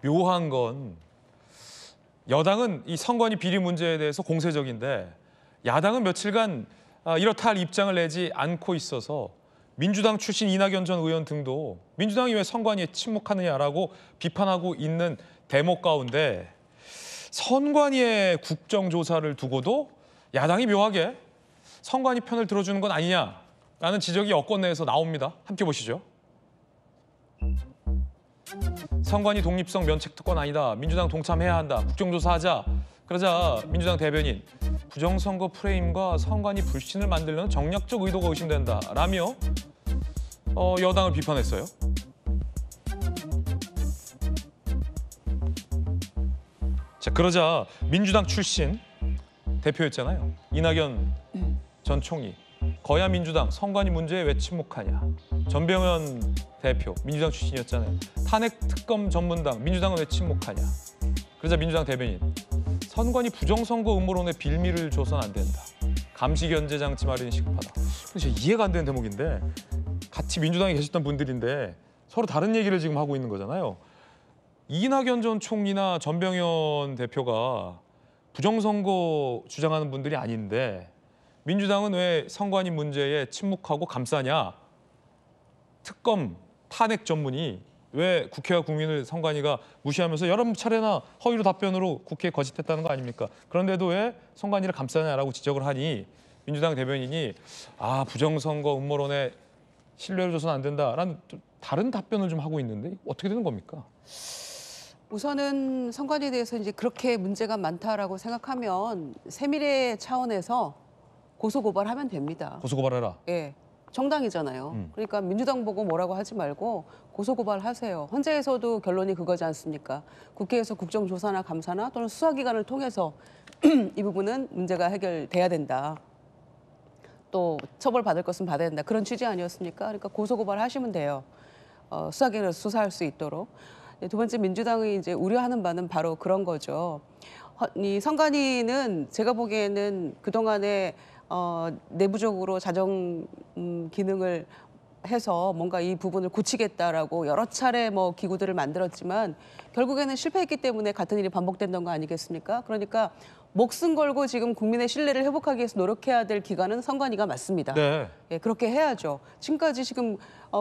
묘한 건 여당은 이 선관위 비리 문제에 대해서 공세적인데 야당은 며칠간 이렇다 할 입장을 내지 않고 있어서 민주당 출신 이낙연 전 의원 등도 민주당이 왜 선관위에 침묵하느냐라고 비판하고 있는 대목 가운데 선관위의 국정조사를 두고도 야당이 묘하게 선관위 편을 들어주는 건 아니냐라는 지적이 여권 내에서 나옵니다. 함께 보시죠. 선관위 독립성 면책특권 아니다. 민주당 동참해야 한다. 국정조사하자. 그러자 민주당 대변인 부정선거 프레임과 선관위 불신을 만들려는 정략적 의도가 의심된다. 라며 여당을 비판했어요. 자, 그러자 민주당 출신 대표였잖아요. 이낙연 전 총리. 거야 민주당 선관위 문제에 왜 침묵하냐. 전병현 대표 민주당 출신이었잖아요. 탄핵 특검 전문당 민주당은 왜 침묵하냐. 그러자 민주당 대변인 선관위 부정선거 음모론에 빌미를 줘서는 안 된다. 감시 견제 장치 마련이 시급하다. 근데 이해가 안 되는 대목인데 같이 민주당에 계셨던 분들인데 서로 다른 얘기를 지금 하고 있는 거잖아요. 이낙연 전 총리나 전병현 대표가 부정선거 주장하는 분들이 아닌데 민주당은 왜 선관위 문제에 침묵하고 감싸냐. 특검, 탄핵 전문이 왜 국회와 국민을 선관위가 무시하면서 여러 차례나 허위로 답변으로 국회에 거짓했다는 거 아닙니까? 그런데도 왜 선관위를 감싸냐라고 지적을 하니 민주당 대변인이 부정선거 음모론에 신뢰를 줘서는 안 된다라는 다른 답변을 좀 하고 있는데 어떻게 되는 겁니까? 우선은 선관위에 대해서 이제 그렇게 문제가 많다라고 생각하면 세밀의 차원에서 고소고발하면 됩니다. 고소고발해라. 예, 정당이잖아요. 그러니까 민주당 보고 뭐라고 하지 말고 고소고발하세요. 헌재에서도 결론이 그거지 않습니까? 국회에서 국정조사나 감사나 또는 수사기관을 통해서 이 부분은 문제가 해결돼야 된다. 또 처벌받을 것은 받아야 된다. 그런 취지 아니었습니까? 그러니까 고소고발하시면 돼요. 수사기관에서 수사할 수 있도록. 두 번째 민주당이 이제 우려하는 바는 바로 그런 거죠. 이 선관위는 제가 보기에는 그동안에 내부적으로 자정 기능을 해서 뭔가 이 부분을 고치겠다라고 여러 차례 기구들을 만들었지만 결국에는 실패했기 때문에 같은 일이 반복된다는 거 아니겠습니까? 그러니까 목숨 걸고 지금 국민의 신뢰를 회복하기 위해서 노력해야 될 기관은 선관위가 맞습니다. 네. 예, 그렇게 해야죠. 지금까지 지금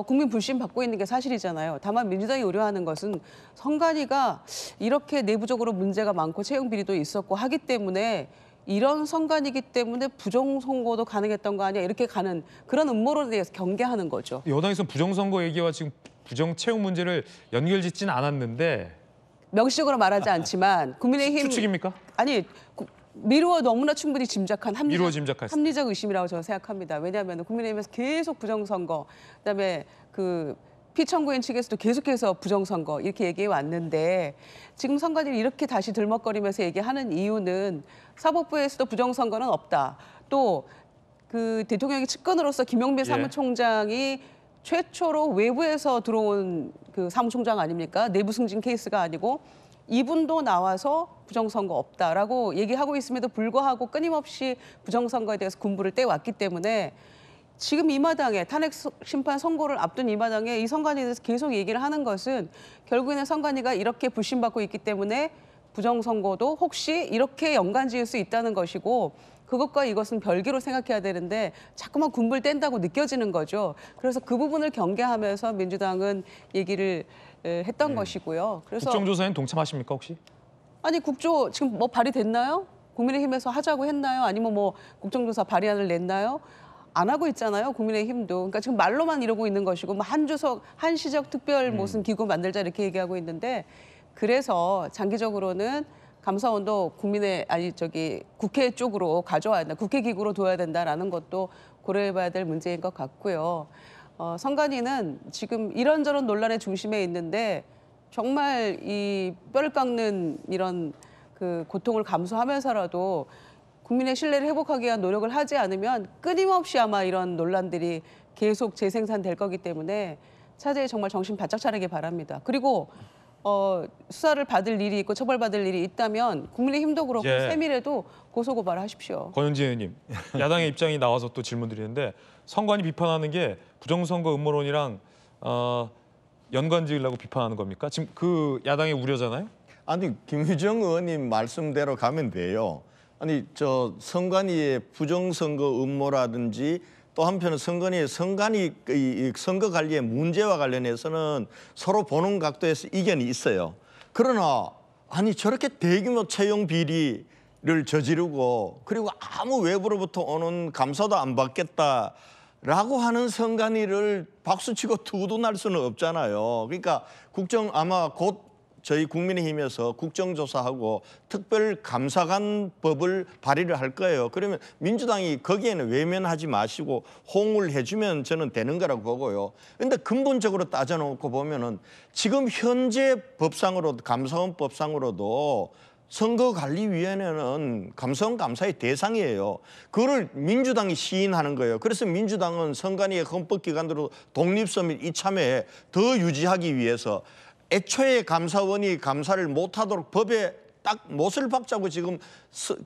국민 불신 받고 있는 게 사실이잖아요. 다만 민주당이 우려하는 것은 선관위가 이렇게 내부적으로 문제가 많고 채용 비리도 있었고 하기 때문에 이런 선관위이기 때문에 부정선거도 가능했던 거 아니야 이렇게 가는 그런 음모론에 대해서 경계하는 거죠. 여당에서는 부정선거 얘기와 지금 부정채용 문제를 연결짓지는 않았는데 명시적으로 말하지 않지만 국민의힘 추측입니까? 아니 미루어 너무나 충분히 짐작한 합리적 의심이라고 저는 생각합니다. 왜냐하면 국민의힘에서 계속 부정선거, 그다음에 그 피청구인 측에서도 계속해서 부정선거 이렇게 얘기해 왔는데 지금 선관위를 이렇게 다시 들먹거리면서 얘기하는 이유는 사법부에서도 부정선거는 없다. 또 그 대통령의 측근으로서 김용민 사무총장이 최초로 외부에서 들어온 그 사무총장 아닙니까? 내부 승진 케이스가 아니고 이분도 나와서 부정선거 없다라고 얘기하고 있음에도 불구하고 끊임없이 부정선거에 대해서 군부를 떼왔기 때문에 지금 이 마당에 탄핵 심판 선고를 앞둔 이 마당에 이 선관위에 대해서 계속 얘기를 하는 것은 결국에는 선관위가 이렇게 불신받고 있기 때문에 부정선거도 혹시 이렇게 연관지을 수 있다는 것이고 그것과 이것은 별개로 생각해야 되는데 자꾸만 군부를 뗀다고 느껴지는 거죠. 그래서 그 부분을 경계하면서 민주당은 얘기를 했던 것이고요. 그래서 국정조사엔 동참하십니까 혹시? 아니 국조 지금 발의됐나요? 국민의힘에서 하자고 했나요? 아니면 국정조사 발의안을 냈나요? 안 하고 있잖아요. 국민의힘도. 그러니까 지금 말로만 이러고 있는 것이고 한시적 특별 무슨 기구 만들자 이렇게 얘기하고 있는데 그래서 장기적으로는 감사원도 국회 쪽으로 가져와야 된다. 국회 기구로 둬야 된다라는 것도 고려해봐야 될 문제인 것 같고요. 선관위는 지금 이런저런 논란의 중심에 있는데 정말 이 뼈를 깎는 이런 그 고통을 감수하면서라도 국민의 신뢰를 회복하기 위한 노력을 하지 않으면 끊임없이 아마 이런 논란들이 계속 재생산될 거기 때문에 차제에 정말 정신 바짝 차리기 바랍니다. 그리고 수사를 받을 일이 있고 처벌받을 일이 있다면 국민의힘도 그렇고 세밀해도 고소고발하십시오. 권은지 의원님, 야당의 입장이 나와서 또 질문 드리는데 선관위 비판하는 게 부정선거 음모론이랑 연관지으려고 비판하는 겁니까? 지금 그 야당의 우려잖아요. 아니 김유정 의원님 말씀대로 가면 돼요. 아니 저 선관위의 부정선거 음모라든지 또 한편은 선관위의 이 선거 관리의 문제와 관련해서는 서로 보는 각도에서 이견이 있어요. 그러나 아니 저렇게 대규모 채용 비리를 저지르고 그리고 아무 외부로부터 오는 감사도 안 받겠다라고 하는 선관위를 박수치고 두둔할 수는 없잖아요. 그러니까 아마 곧 저희 국민의힘에서 국정조사하고 특별감사관법을 발의를 할 거예요. 그러면 민주당이 거기에는 외면하지 마시고 호응을 해주면 저는 되는 거라고 보고요. 그런데 근본적으로 따져놓고 보면은 지금 현재 법상으로도 감사원법상으로도 선거관리위원회는 감사원 감사의 대상이에요. 그거를 민주당이 시인하는 거예요. 그래서 민주당은 선관위의 헌법기관으로 독립성 및 이참에 더 유지하기 위해서 애초에 감사원이 감사를 못하도록 법에 딱 못을 박자고 지금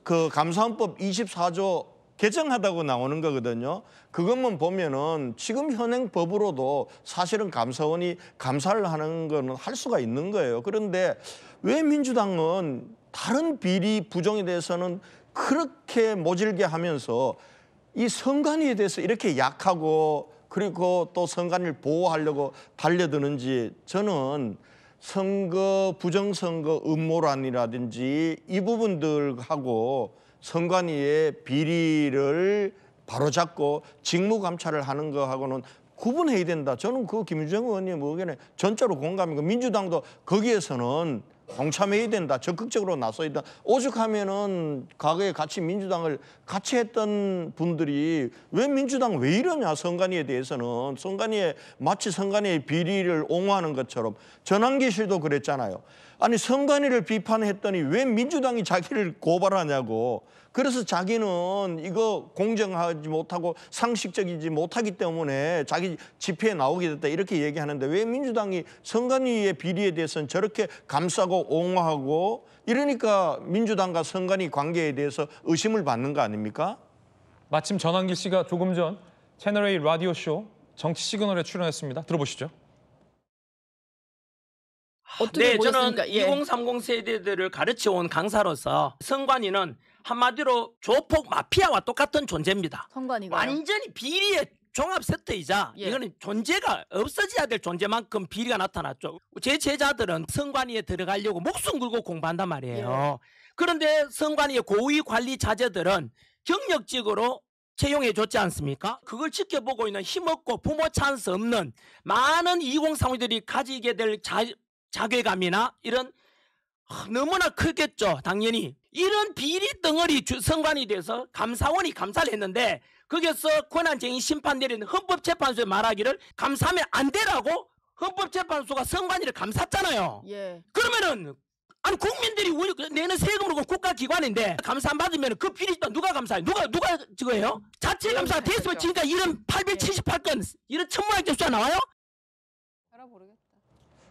그 감사원법 24조 개정하다고 나오는 거거든요. 그것만 보면은 지금 현행 법으로도 사실은 감사원이 감사를 하는 거는 할 수가 있는 거예요. 그런데 왜 민주당은 다른 비리 부정에 대해서는 그렇게 모질게 하면서 이 선관위에 대해서 이렇게 약하고 그리고 또 선관위를 보호하려고 달려드는지 저는 부정선거 음모론이라든지 이 부분들하고 선관위의 비리를 바로잡고 직무감찰을 하는 거하고는 구분해야 된다. 저는 그 김유정 의원님 의견에 전적으로 공감이고 민주당도 거기에서는 동참해야 된다. 적극적으로 나서야 된다. 오죽하면은 과거에 같이 민주당을 같이 했던 분들이 왜 민주당 왜 이러냐 선관위에 대해서는 선관위에 마치 선관위의 비리를 옹호하는 것처럼 전환기 씨도 그랬잖아요. 아니 선관위를 비판했더니 왜 민주당이 자기를 고발하냐고. 그래서 자기는 이거 공정하지 못하고 상식적이지 못하기 때문에 자기 집회에 나오게 됐다 이렇게 얘기하는데 왜 민주당이 선관위의 비리에 대해서는 저렇게 감싸고 옹호하고 이러니까 민주당과 선관위 관계에 대해서 의심을 받는 거 아닙니까? 마침 전환길 씨가 조금 전 채널A 라디오쇼 정치 시그널에 출연했습니다. 들어보시죠. 네, 저는 2030 세대들을 가르쳐온 강사로서 선관위는 한마디로 조폭 마피아와 똑같은 존재입니다. 선관위가요? 완전히 비리의 종합 세트이자 이거는 존재가 없어져야 될 존재만큼 비리가 나타났죠. 제 제자들은 선관위에 들어가려고 목숨 걸고 공부한단 말이에요. 그런데 선관위의 고위 관리 자제들은 경력직으로 채용해 줬지 않습니까? 그걸 지켜보고 있는 힘없고 부모 찬스 없는 많은 2030들이 가지게 될 자괴감이나 이런 너무나 크겠죠. 당연히 이런 비리 덩어리 선관위 돼서 감사원이 감사를 했는데 거기서 권한쟁의 심판 내리는 헌법재판소에 말하기를 감사하면 안 되라고 헌법재판소가 선관위를 감쌌잖아요. 그러면은 아니 국민들이 내는 세금으로 국가기관인데 감사 안 받으면 그 비리 또 누가 감사해? 누가 저거예요? 자체 감사가 됐으면 지금까지 이런 878건 이런 천문학적 수가 나와요?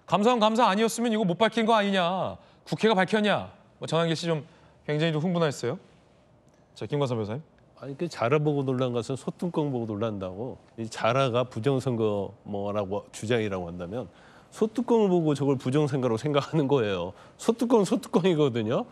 감사원 감사 아니었으면 이거 못 밝힌 거 아니냐. 국회가 밝혔냐. 전환길 씨 좀 굉장히 좀 흥분했어요. 자, 김관삼 변호사님. 아니 그 자라 보고 놀란 것은 소뚜껑 보고 놀란다고. 이 자라가 부정선거 뭐라고 주장이라고 한다면 소뚜껑을 보고 저걸 부정선거로 생각하는 거예요. 소뚜껑은 소뚜껑이거든요.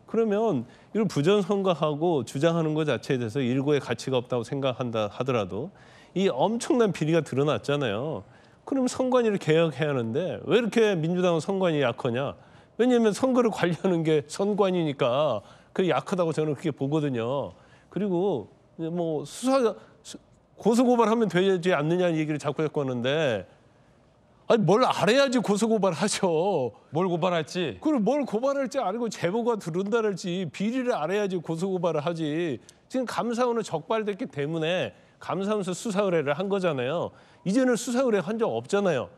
그러면 이걸 부정선거하고 주장하는 것 자체에 대해서 일고의 가치가 없다고 생각한다 하더라도 이 엄청난 비리가 드러났잖아요. 그럼 선관위를 개혁해야 하는데 왜 이렇게 민주당은 선관위 약하냐? 왜냐하면 선거를 관리하는 게 선관위니까 그 약하다고 저는 그렇게 보거든요. 그리고 뭐 고소고발하면 되지 않느냐는 얘기를 자꾸 하는데 아니 뭘 알아야지 고소고발하죠. 뭘 고발할지. 그걸 뭘 고발할지 알고 제보가 들어온다랄지 비리를 알아야지 고소고발을 하지. 지금 감사원은 적발됐기 때문에 감사원에서 수사 의뢰를 한 거잖아요. 이제는 수사 의뢰 한 적 없잖아요.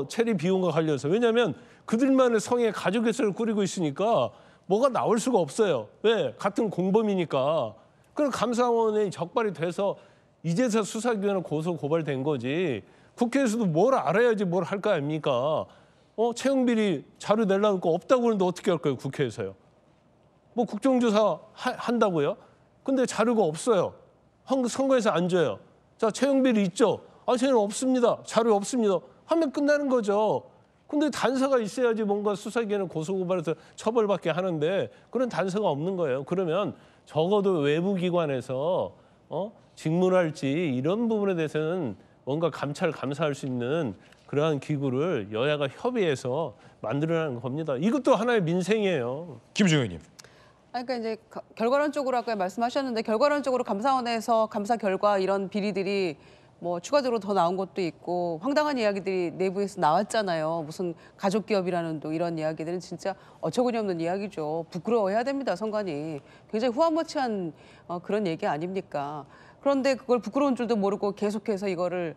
체리 비용과 관련해서. 왜냐하면 그들만의 성의 가족회사를 꾸리고 있으니까 뭐가 나올 수가 없어요. 왜? 같은 공범이니까. 그럼 감사원에 적발이 돼서 이제서 수사기관에 고소 고발된 거지. 국회에서도 뭘 알아야지 뭘 할 거 아닙니까? 채용비리 자료 내려놓을 거 없다고 그러는데 어떻게 할 거예요, 국회에서요? 뭐 국정조사 한다고요? 근데 자료가 없어요. 선거에서 안 줘요. 자, 채용비리 있죠? 아, 저는 없습니다. 자료 없습니다. 하면 끝나는 거죠. 근데 단서가 있어야지 뭔가 수사기관은 고소고발해서 처벌받게 하는데 그런 단서가 없는 거예요. 그러면 적어도 외부 기관에서 직무랄지 이런 부분에 대해서는 뭔가 감찰 감사할 수 있는 그러한 기구를 여야가 협의해서 만들어내는 겁니다. 이것도 하나의 민생이에요. 김우중 의원님. 그러니까 이제 결과론적으로 아까 말씀하셨는데 결과론적으로 감사원에서 감사 결과 이런 비리들이 뭐 추가적으로 더 나온 것도 있고 황당한 이야기들이 내부에서 나왔잖아요. 무슨 가족 기업이라는 또 이런 이야기들은 진짜 어처구니 없는 이야기죠. 부끄러워해야 됩니다. 선관위. 굉장히 후한무치한 그런 얘기 아닙니까? 그런데 그걸 부끄러운 줄도 모르고 계속해서 이거를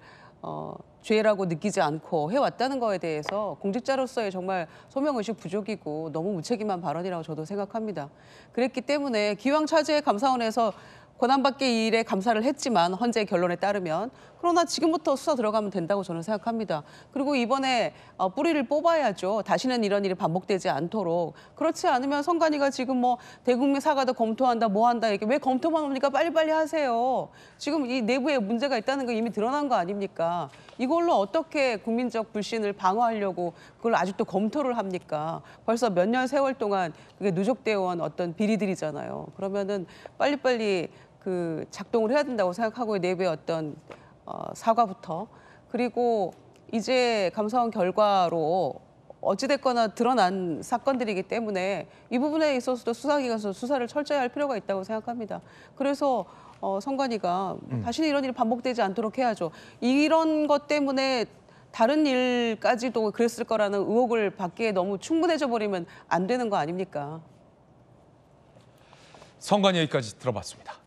죄라고 느끼지 않고 해왔다는 거에 대해서 공직자로서의 정말 소명의식 부족이고 너무 무책임한 발언이라고 저도 생각합니다. 그랬기 때문에 기왕 차제의 감사원에서 권한밖의 일에 감사를 했지만 헌재 결론에 따르면 그러나 지금부터 수사 들어가면 된다고 저는 생각합니다. 그리고 이번에 뿌리를 뽑아야죠. 다시는 이런 일이 반복되지 않도록. 그렇지 않으면 선관위가 지금 뭐 대국민 사과도 검토한다 뭐 한다 이게 왜 검토만 합니까? 빨리빨리 하세요. 지금 이 내부에 문제가 있다는 거 이미 드러난 거 아닙니까? 이걸로 어떻게 국민적 불신을 방어하려고 그걸 아직도 검토를 합니까? 벌써 몇 년 세월 동안 그게 누적되어 온 어떤 비리들이잖아요. 그러면은 빨리빨리 그 작동을 해야 된다고 생각하고 내부의 어떤 사과부터 그리고 이제 감사원 결과로 어찌됐거나 드러난 사건들이기 때문에 이 부분에 있어서도 수사기관에서 수사를 철저히 할 필요가 있다고 생각합니다. 그래서 선관위가 다시는 이런 일이 반복되지 않도록 해야죠. 이런 것 때문에 다른 일까지도 그랬을 거라는 의혹을 받기에 너무 충분해져 버리면 안 되는 거 아닙니까? 선관위 여기까지 들어봤습니다.